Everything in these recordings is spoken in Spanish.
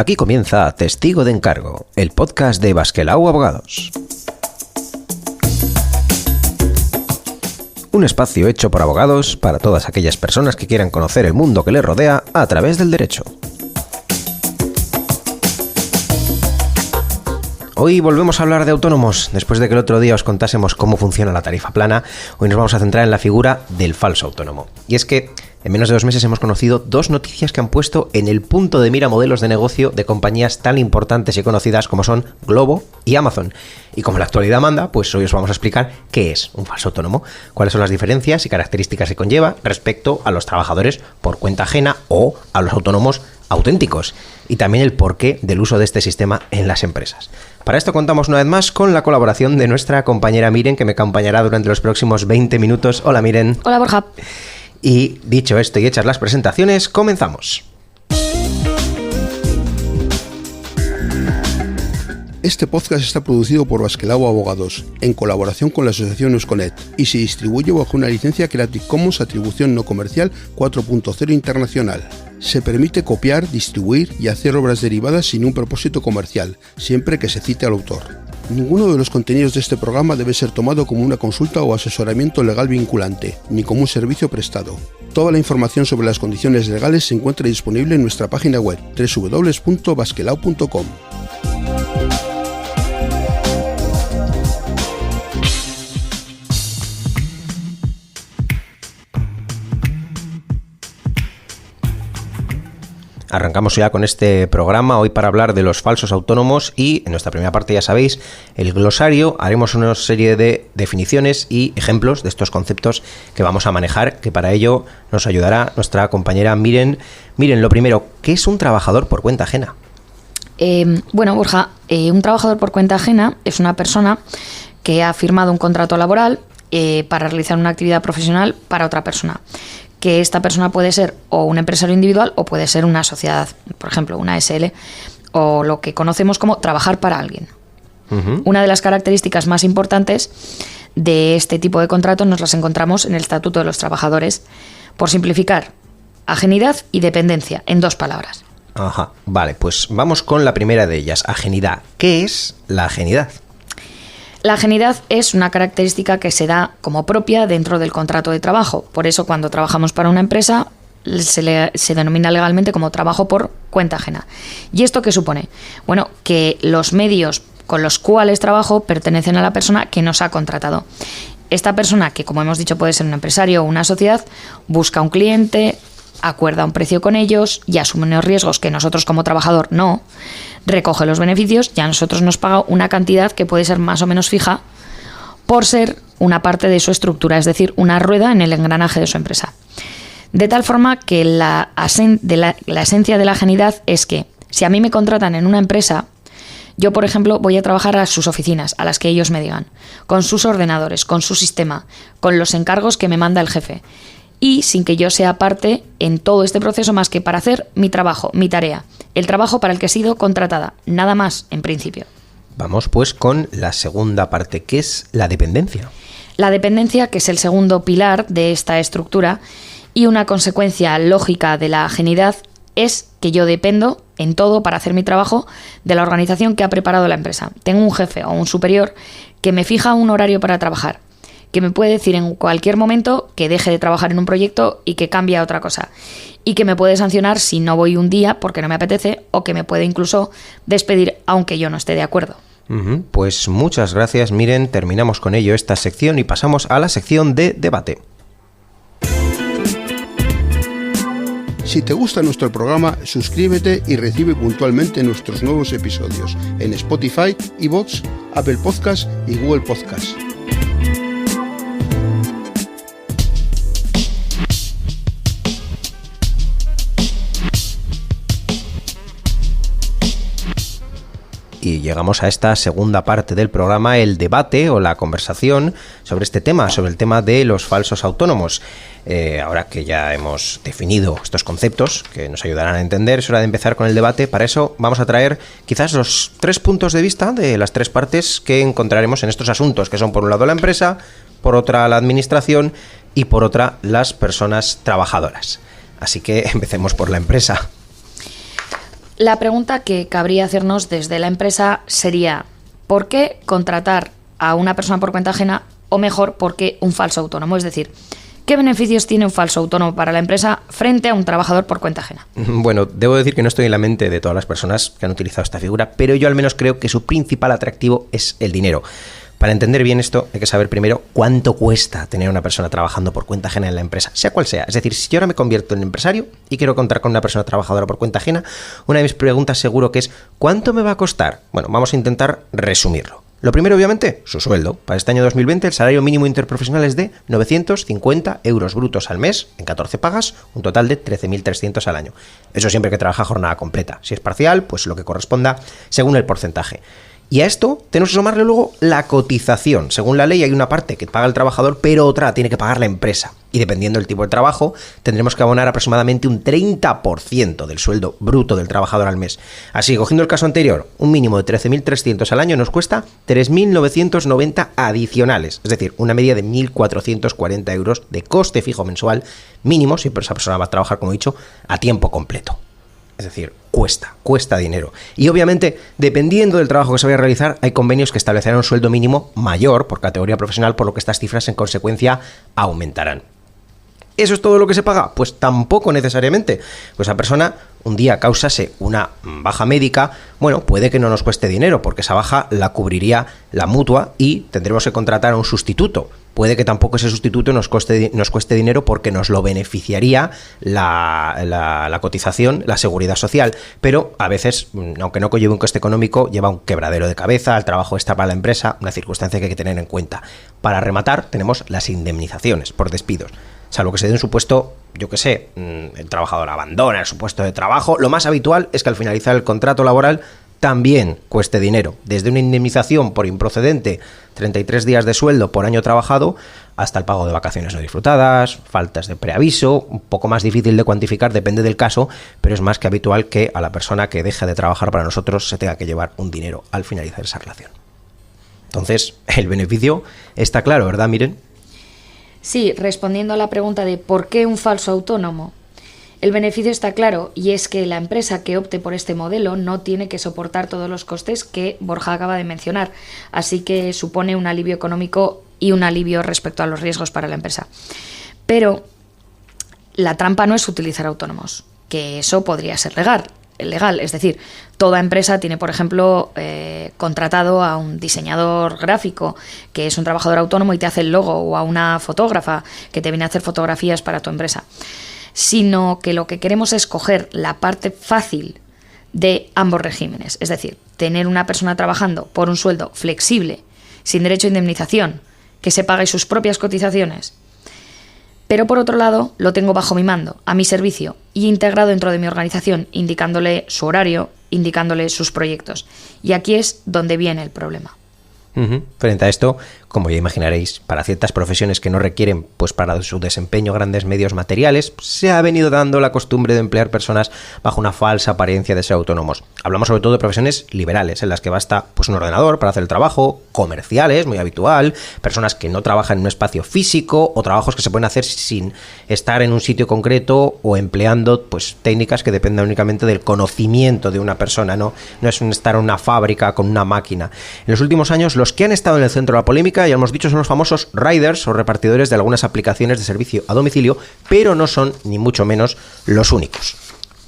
Aquí comienza Testigo de Encargo, el podcast de Basquelau Abogados. Un espacio hecho por abogados para todas aquellas personas que quieran conocer el mundo que les rodea a través del derecho. Hoy volvemos a hablar de autónomos. Después de que el otro día os contásemos cómo funciona la tarifa plana, hoy nos vamos a centrar en la figura del falso autónomo. Y es que en menos de 2 meses hemos conocido 2 noticias que han puesto en el punto de mira modelos de negocio de compañías tan importantes y conocidas como son Glovo y Amazon. Y como la actualidad manda, pues hoy os vamos a explicar qué es un falso autónomo, cuáles son las diferencias y características que conlleva respecto a los trabajadores por cuenta ajena o a los autónomos auténticos, y también el porqué del uso de este sistema en las empresas. Para esto contamos una vez más con la colaboración de nuestra compañera Miren, que me acompañará durante los próximos 20 minutos. Hola, Miren. Hola, Borja. Y dicho esto y hechas las presentaciones, comenzamos. Este podcast está producido por Basquelau Abogados, en colaboración con la asociación Eusconet, y se distribuye bajo una licencia Creative Commons Atribución No Comercial 4.0 Internacional. Se permite copiar, distribuir y hacer obras derivadas sin un propósito comercial, siempre que se cite al autor. Ninguno de los contenidos de este programa debe ser tomado como una consulta o asesoramiento legal vinculante, ni como un servicio prestado. Toda la información sobre las condiciones legales se encuentra disponible en nuestra página web www.basquelau.com. Arrancamos ya con este programa hoy para hablar de los falsos autónomos y en nuestra primera parte, ya sabéis, el glosario. Haremos una serie de definiciones y ejemplos de estos conceptos que vamos a manejar, que para ello nos ayudará nuestra compañera Miren. Miren, lo primero, ¿qué es un trabajador por cuenta ajena? Bueno, Borja, un trabajador por cuenta ajena es una persona que ha firmado un contrato laboral para realizar una actividad profesional para otra persona. Que esta persona puede ser o un empresario individual o puede ser una sociedad, por ejemplo, una SL, o lo que conocemos como trabajar para alguien. Uh-huh. Una de las características más importantes de este tipo de contratos nos las encontramos en el Estatuto de los Trabajadores. Por simplificar, ajenidad y dependencia, en 2 palabras. Ajá, vale, pues vamos con la primera de ellas, ajenidad. ¿Qué es la ajenidad? La ajenidad es una característica que se da como propia dentro del contrato de trabajo. Por eso, cuando trabajamos para una empresa, se denomina legalmente como trabajo por cuenta ajena. ¿Y esto qué supone? Bueno, que los medios con los cuales trabajo pertenecen a la persona que nos ha contratado. Esta persona, que como hemos dicho puede ser un empresario o una sociedad, busca un cliente, acuerda un precio con ellos y asume unos riesgos que nosotros como trabajador no, recoge los beneficios y a nosotros nos paga una cantidad que puede ser más o menos fija por ser una parte de su estructura, es decir, una rueda en el engranaje de su empresa. De tal forma que la esencia de la ajenidad es que si a mí me contratan en una empresa, yo, por ejemplo, voy a trabajar a sus oficinas, a las que ellos me digan, con sus ordenadores, con su sistema, con los encargos que me manda el jefe, y sin que yo sea parte en todo este proceso más que para hacer mi trabajo, mi tarea, el trabajo para el que he sido contratada, nada más en principio. Vamos pues con la segunda parte, que es la dependencia. La dependencia, que es el segundo pilar de esta estructura y una consecuencia lógica de la ajenidad, es que yo dependo en todo para hacer mi trabajo de la organización que ha preparado la empresa. Tengo un jefe o un superior que me fija un horario para trabajar, que me puede decir en cualquier momento que deje de trabajar en un proyecto y que cambie a otra cosa, y que me puede sancionar si no voy un día porque no me apetece, o que me puede incluso despedir aunque yo no esté de acuerdo. Uh-huh. Pues muchas gracias, Miren. Terminamos con ello esta sección y pasamos a la sección de debate. Si te gusta nuestro programa, suscríbete y recibe puntualmente nuestros nuevos episodios en Spotify, iVoox, Apple Podcasts y Google Podcasts. Y llegamos a esta segunda parte del programa, el debate o la conversación sobre este tema, sobre el tema de los falsos autónomos. Ahora que ya hemos definido estos conceptos que nos ayudarán a entender, es hora de empezar con el debate. Para eso vamos a traer quizás los 3 puntos de vista de las 3 partes que encontraremos en estos asuntos, que son por un lado la empresa, por otra la administración y por otra las personas trabajadoras. Así que empecemos por la empresa. La pregunta que cabría hacernos desde la empresa sería: ¿por qué contratar a una persona por cuenta ajena, o mejor, por qué un falso autónomo? Es decir, ¿qué beneficios tiene un falso autónomo para la empresa frente a un trabajador por cuenta ajena? Bueno, debo decir que no estoy en la mente de todas las personas que han utilizado esta figura, pero yo al menos creo que su principal atractivo es el dinero. Para entender bien esto, hay que saber primero cuánto cuesta tener una persona trabajando por cuenta ajena en la empresa, sea cual sea. Es decir, si yo ahora me convierto en empresario y quiero contar con una persona trabajadora por cuenta ajena, una de mis preguntas seguro que es: ¿cuánto me va a costar? Bueno, vamos a intentar resumirlo. Lo primero, obviamente, su sueldo. Para este año 2020, el salario mínimo interprofesional es de 950 euros brutos al mes, en 14 pagas, un total de 13.300 al año. Eso siempre que trabaja jornada completa. Si es parcial, pues lo que corresponda según el porcentaje. Y a esto tenemos que sumarle luego la cotización. Según la ley hay una parte que paga el trabajador, pero otra tiene que pagar la empresa. Y dependiendo del tipo de trabajo, tendremos que abonar aproximadamente un 30% del sueldo bruto del trabajador al mes. Así, cogiendo el caso anterior, un mínimo de 13.300 al año nos cuesta 3.990 adicionales. Es decir, una media de 1.440 euros de coste fijo mensual mínimo, si esa persona va a trabajar, como he dicho, a tiempo completo. Es decir, cuesta dinero. Y obviamente, dependiendo del trabajo que se vaya a realizar, hay convenios que establecerán un sueldo mínimo mayor por categoría profesional, por lo que estas cifras en consecuencia aumentarán. ¿Eso es todo lo que se paga? Pues tampoco necesariamente. Pues a persona un día causase una baja médica, bueno, puede que no nos cueste dinero, porque esa baja la cubriría la mutua y tendremos que contratar a un sustituto. Puede que tampoco ese sustituto nos cueste dinero, porque nos lo beneficiaría la cotización, la seguridad social. Pero a veces, aunque no conlleve un coste económico, lleva un quebradero de cabeza, el trabajo está para la empresa, una circunstancia que hay que tener en cuenta. Para rematar, tenemos las indemnizaciones por despidos. Salvo que se dé un supuesto, yo qué sé, el trabajador abandona el su puesto de trabajo, lo más habitual es que al finalizar el contrato laboral también cueste dinero, desde una indemnización por improcedente, 33 días de sueldo por año trabajado, hasta el pago de vacaciones no disfrutadas, faltas de preaviso, un poco más difícil de cuantificar, depende del caso, pero es más que habitual que a la persona que deje de trabajar para nosotros se tenga que llevar un dinero al finalizar esa relación. Entonces, el beneficio está claro, ¿verdad, Miren? Sí, respondiendo a la pregunta de ¿por qué un falso autónomo? El beneficio está claro, y es que la empresa que opte por este modelo no tiene que soportar todos los costes que Borja acaba de mencionar, así que supone un alivio económico y un alivio respecto a los riesgos para la empresa. Pero la trampa no es utilizar autónomos, que eso podría ser legal, es decir, toda empresa tiene, por ejemplo, contratado a un diseñador gráfico que es un trabajador autónomo y te hace el logo, o a una fotógrafa que te viene a hacer fotografías para tu empresa, sino que lo que queremos es coger la parte fácil de ambos regímenes, es decir, tener una persona trabajando por un sueldo flexible, sin derecho a indemnización, que se pague sus propias cotizaciones, pero por otro lado lo tengo bajo mi mando, a mi servicio y integrado dentro de mi organización, indicándole su horario, indicándole sus proyectos. Y aquí es donde viene el problema. Frente a esto, como ya imaginaréis, para ciertas profesiones que no requieren, pues para su desempeño, grandes medios materiales, se ha venido dando la costumbre de emplear personas bajo una falsa apariencia de ser autónomos. Hablamos sobre todo de profesiones liberales, en las que basta pues un ordenador para hacer el trabajo, comerciales, muy habitual, personas que no trabajan en un espacio físico, o trabajos que se pueden hacer sin estar en un sitio concreto o empleando pues técnicas que dependan únicamente del conocimiento de una persona, no es estar en una fábrica con una máquina. En los últimos años, los que han estado en el centro de la polémica, ya hemos dicho, son los famosos riders o repartidores de algunas aplicaciones de servicio a domicilio, pero no son ni mucho menos los únicos.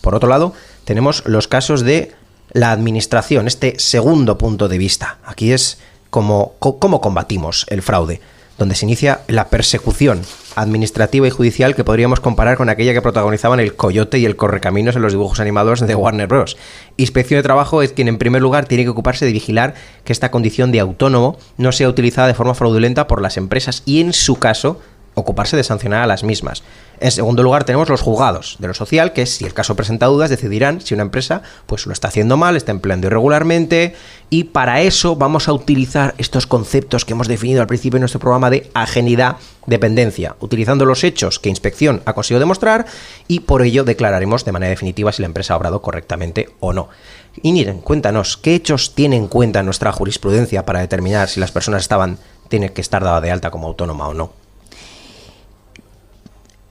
Por otro lado, tenemos los casos de la administración, este segundo punto de vista. Aquí es cómo combatimos el fraude, donde se inicia la persecución administrativa y judicial, que podríamos comparar con aquella que protagonizaban el Coyote y el Correcaminos en los dibujos animados de Warner Bros. Inspección de Trabajo es quien en primer lugar tiene que ocuparse de vigilar que esta condición de autónomo no sea utilizada de forma fraudulenta por las empresas y, en su caso, ocuparse de sancionar a las mismas. En segundo lugar, tenemos los juzgados de lo social, que si el caso presenta dudas, decidirán si una empresa pues lo está haciendo mal, está empleando irregularmente, y para eso vamos a utilizar estos conceptos que hemos definido al principio en nuestro programa de ajenidad, dependencia, utilizando los hechos que inspección ha conseguido demostrar, y por ello declararemos de manera definitiva si la empresa ha obrado correctamente o no. Y miren, cuéntanos, ¿qué hechos tiene en cuenta nuestra jurisprudencia para determinar si las personas tienen que estar dadas de alta como autónoma o no?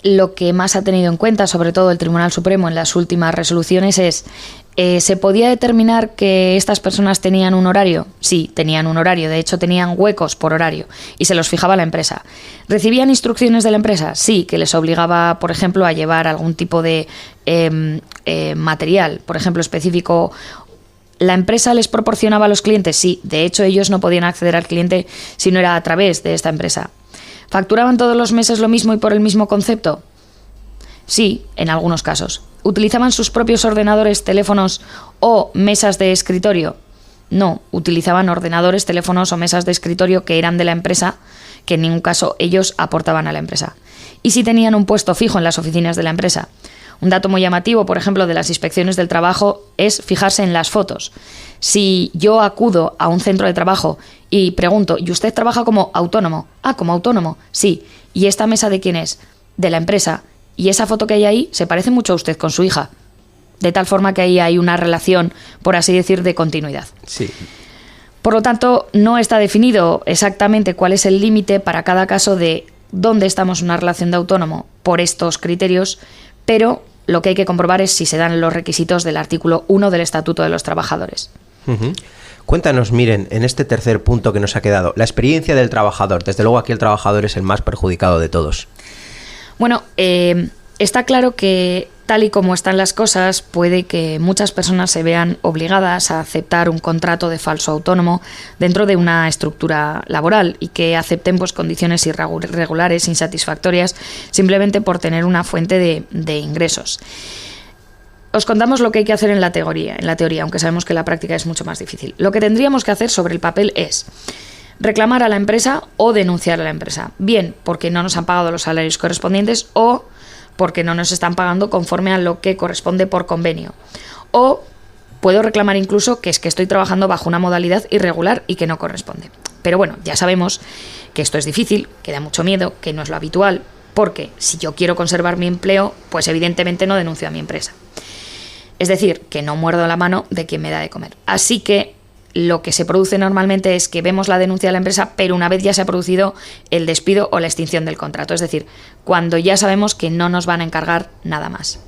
Lo que más ha tenido en cuenta, sobre todo el Tribunal Supremo en las últimas resoluciones, es ¿Se podía determinar que estas personas tenían un horario? Sí, tenían un horario. De hecho, tenían huecos por horario y se los fijaba la empresa. ¿Recibían instrucciones de la empresa? Sí, que les obligaba, por ejemplo, a llevar algún tipo de material, por ejemplo, específico. ¿La empresa les proporcionaba a los clientes? Sí, de hecho, ellos no podían acceder al cliente si no era a través de esta empresa. ¿Facturaban todos los meses lo mismo y por el mismo concepto? Sí, en algunos casos. ¿Utilizaban sus propios ordenadores, teléfonos o mesas de escritorio? No, utilizaban ordenadores, teléfonos o mesas de escritorio que eran de la empresa, que en ningún caso ellos aportaban a la empresa. ¿Y si tenían un puesto fijo en las oficinas de la empresa? Un dato muy llamativo, por ejemplo, de las inspecciones del trabajo es fijarse en las fotos. Si yo acudo a un centro de trabajo y pregunto, ¿y usted trabaja como autónomo? Ah, como autónomo, sí. ¿Y esta mesa de quién es? De la empresa. Y esa foto que hay ahí se parece mucho a usted con su hija. De tal forma que ahí hay una relación, por así decir, de continuidad. Sí. Por lo tanto, no está definido exactamente cuál es el límite para cada caso de dónde estamos en una relación de autónomo por estos criterios, pero lo que hay que comprobar es si se dan los requisitos del artículo 1 del Estatuto de los Trabajadores. Uh-huh. Cuéntanos, Miren, en este tercer punto que nos ha quedado, la experiencia del trabajador. Desde luego aquí el trabajador es el más perjudicado de todos. Bueno, está claro que tal y como están las cosas, puede que muchas personas se vean obligadas a aceptar un contrato de falso autónomo dentro de una estructura laboral y que acepten pues condiciones irregulares, insatisfactorias, simplemente por tener una fuente de ingresos. Os contamos lo que hay que hacer en la teoría, aunque sabemos que la práctica es mucho más difícil. Lo que tendríamos que hacer sobre el papel es reclamar a la empresa o denunciar a la empresa. Bien, porque no nos han pagado los salarios correspondientes o porque no nos están pagando conforme a lo que corresponde por convenio. O puedo reclamar incluso que es que estoy trabajando bajo una modalidad irregular y que no corresponde. Pero bueno, ya sabemos que esto es difícil, que da mucho miedo, que no es lo habitual, porque si yo quiero conservar mi empleo, pues evidentemente no denuncio a mi empresa. Es decir, que no muerdo la mano de quien me da de comer. Así que lo que se produce normalmente es que vemos la denuncia de la empresa, pero una vez ya se ha producido el despido o la extinción del contrato. Es decir, cuando ya sabemos que no nos van a encargar nada más.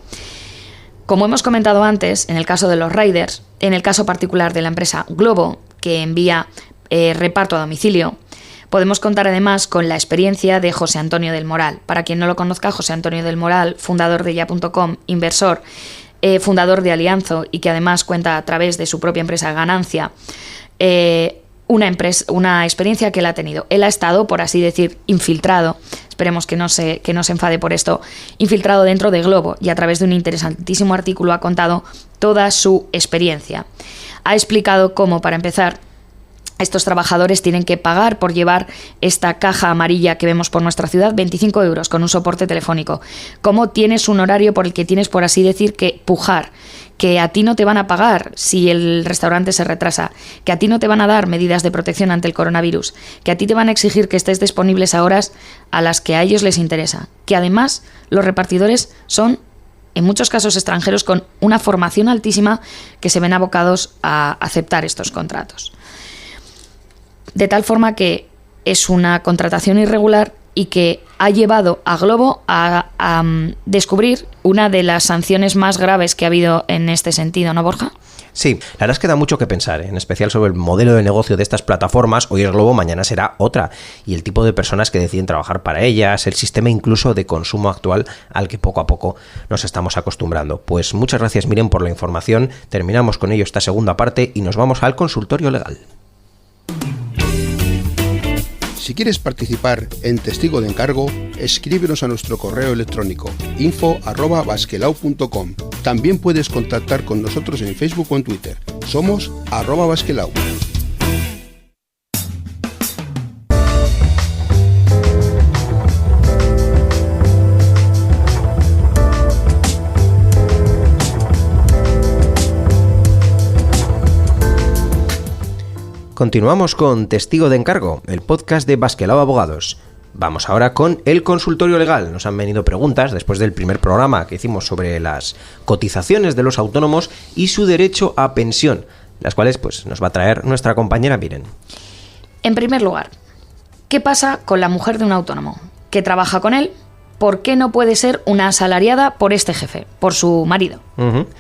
Como hemos comentado antes, en el caso de los riders, en el caso particular de la empresa Glovo, que envía reparto a domicilio, podemos contar además con la experiencia de José Antonio del Moral. Para quien no lo conozca, José Antonio del Moral, fundador de Ya.com, inversor, fundador de Alianzo y que además cuenta a través de su propia empresa Ganancia, una experiencia que él ha tenido. Él ha estado, por así decir, infiltrado, esperemos que no se enfade por esto, infiltrado dentro de Glovo y a través de un interesantísimo artículo ha contado toda su experiencia. Ha explicado cómo, para empezar, estos trabajadores tienen que pagar por llevar esta caja amarilla que vemos por nuestra ciudad, 25 euros con un soporte telefónico. Cómo tienes un horario por el que tienes, por así decir, que pujar, que a ti no te van a pagar si el restaurante se retrasa, que a ti no te van a dar medidas de protección ante el coronavirus, que a ti te van a exigir que estés disponibles a horas a las que a ellos les interesa, que además los repartidores son en muchos casos extranjeros con una formación altísima que se ven abocados a aceptar estos contratos. De tal forma que es una contratación irregular y que ha llevado a Glovo a descubrir una de las sanciones más graves que ha habido en este sentido, ¿no, Borja? Sí, la verdad es que da mucho que pensar, en especial sobre el modelo de negocio de estas plataformas. Hoy es Glovo, mañana será otra. Y el tipo de personas que deciden trabajar para ellas, el sistema incluso de consumo actual al que poco a poco nos estamos acostumbrando. Pues muchas gracias, Miren, por la información. Terminamos con ello esta segunda parte y nos vamos al consultorio legal. Si quieres participar en Testigo de Encargo, escríbenos a nuestro correo electrónico info@basquelau.com. También puedes contactar con nosotros en Facebook o en Twitter. Somos @basquelau. Continuamos con Testigo de Encargo, el podcast de Basquelau Abogados. Vamos ahora con el consultorio legal. Nos han venido preguntas después del primer programa que hicimos sobre las cotizaciones de los autónomos y su derecho a pensión, las cuales pues nos va a traer nuestra compañera Miren. En primer lugar, ¿qué pasa con la mujer de un autónomo que trabaja con él ¿por qué no puede ser una asalariada por este jefe, por su marido?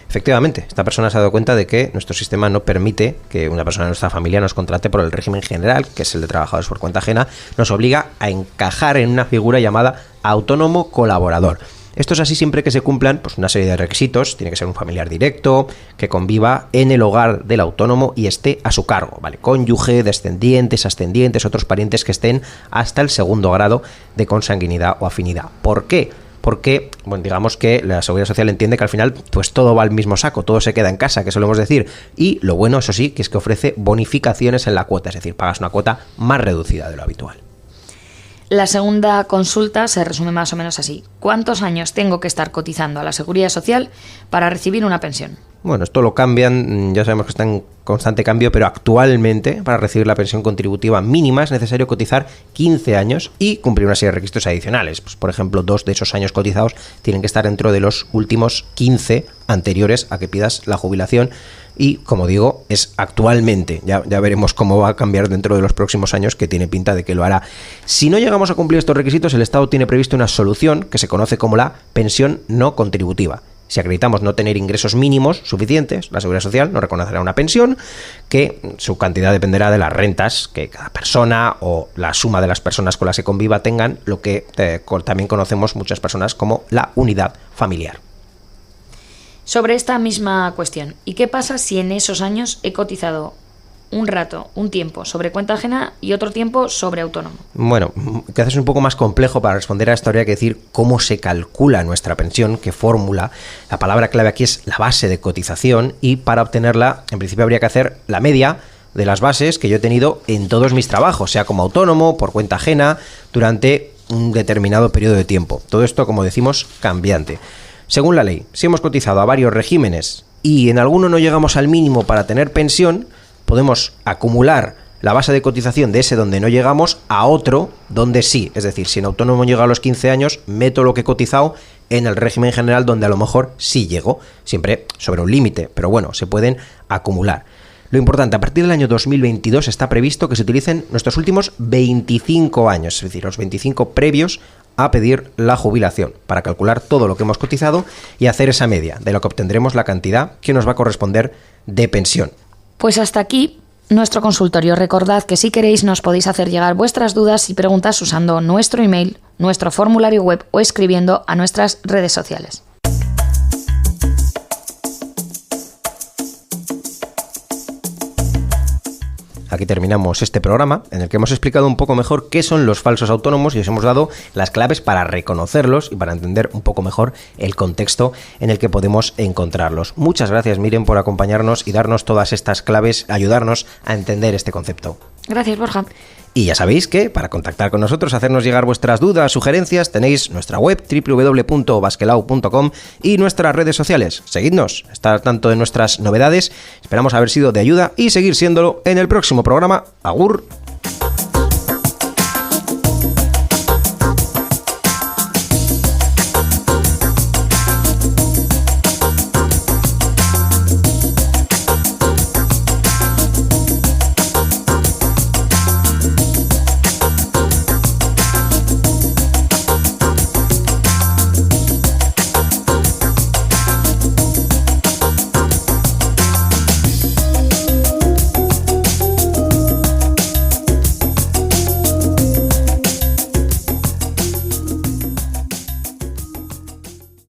Efectivamente, esta persona se ha dado cuenta de que nuestro sistema no permite que una persona de nuestra familia nos contrate por el régimen general, que es el de trabajadores por cuenta ajena, nos obliga a encajar en una figura llamada autónomo colaborador. Esto es así siempre que se cumplan pues, una serie de requisitos. Tiene que ser un familiar directo, que conviva en el hogar del autónomo y esté a su cargo, ¿vale? Cónyuge, descendientes, ascendientes, otros parientes que estén hasta el 2º grado de consanguinidad o afinidad. ¿Por qué? Porque, bueno, digamos que la Seguridad Social entiende que al final pues todo va al mismo saco, todo se queda en casa, que solemos decir. Y lo bueno, eso sí, que es que ofrece bonificaciones en la cuota, es decir, pagas una cuota más reducida de lo habitual. La segunda consulta se resume más o menos así. ¿Cuántos años tengo que estar cotizando a la Seguridad Social para recibir una pensión? Bueno, esto lo cambian, ya sabemos que está en constante cambio, pero actualmente para recibir la pensión contributiva mínima es necesario cotizar 15 años y cumplir una serie de requisitos adicionales. Pues, por ejemplo, 2 de esos años cotizados tienen que estar dentro de los últimos 15 anteriores a que pidas la jubilación. Y, como digo, es actualmente. Ya veremos cómo va a cambiar dentro de los próximos años, que tiene pinta de que lo hará. Si no llegamos a cumplir estos requisitos, el Estado tiene previsto una solución que se conoce como la pensión no contributiva. Si acreditamos no tener ingresos mínimos suficientes, la Seguridad Social nos reconocerá una pensión que su cantidad dependerá de las rentas que cada persona o la suma de las personas con las que conviva tengan, lo que también conocemos muchas personas como la unidad familiar. Sobre esta misma cuestión, ¿y qué pasa si en esos años he cotizado un tiempo sobre cuenta ajena y otro tiempo sobre autónomo? Bueno, quizás es un poco más complejo para responder a esto. Habría que decir cómo se calcula nuestra pensión, qué fórmula. La palabra clave aquí es la base de cotización y para obtenerla, en principio habría que hacer la media de las bases que yo he tenido en todos mis trabajos, sea como autónomo, por cuenta ajena, durante un determinado periodo de tiempo. Todo esto, como decimos, cambiante. Según la ley, si hemos cotizado a varios regímenes y en alguno no llegamos al mínimo para tener pensión, podemos acumular la base de cotización de ese donde no llegamos a otro donde sí. Es decir, si en autónomo llega a los 15 años, meto lo que he cotizado en el régimen general donde a lo mejor sí llego, siempre sobre un límite, pero bueno, se pueden acumular. Lo importante, a partir del año 2022 está previsto que se utilicen nuestros últimos 25 años, es decir, los 25 previos a pedir la jubilación, para calcular todo lo que hemos cotizado y hacer esa media, de lo que obtendremos la cantidad que nos va a corresponder de pensión. Pues hasta aquí nuestro consultorio. Recordad que si queréis nos podéis hacer llegar vuestras dudas y preguntas usando nuestro email, nuestro formulario web o escribiendo a nuestras redes sociales. Aquí terminamos este programa en el que hemos explicado un poco mejor qué son los falsos autónomos y os hemos dado las claves para reconocerlos y para entender un poco mejor el contexto en el que podemos encontrarlos. Muchas gracias, Miren, por acompañarnos y darnos todas estas claves, ayudarnos a entender este concepto. Gracias, Borja. Y ya sabéis que para contactar con nosotros, hacernos llegar vuestras dudas, sugerencias, tenéis nuestra web www.basquelau.com y nuestras redes sociales. Seguidnos, estar al tanto de nuestras novedades. Esperamos haber sido de ayuda y seguir siéndolo en el próximo programa. Agur.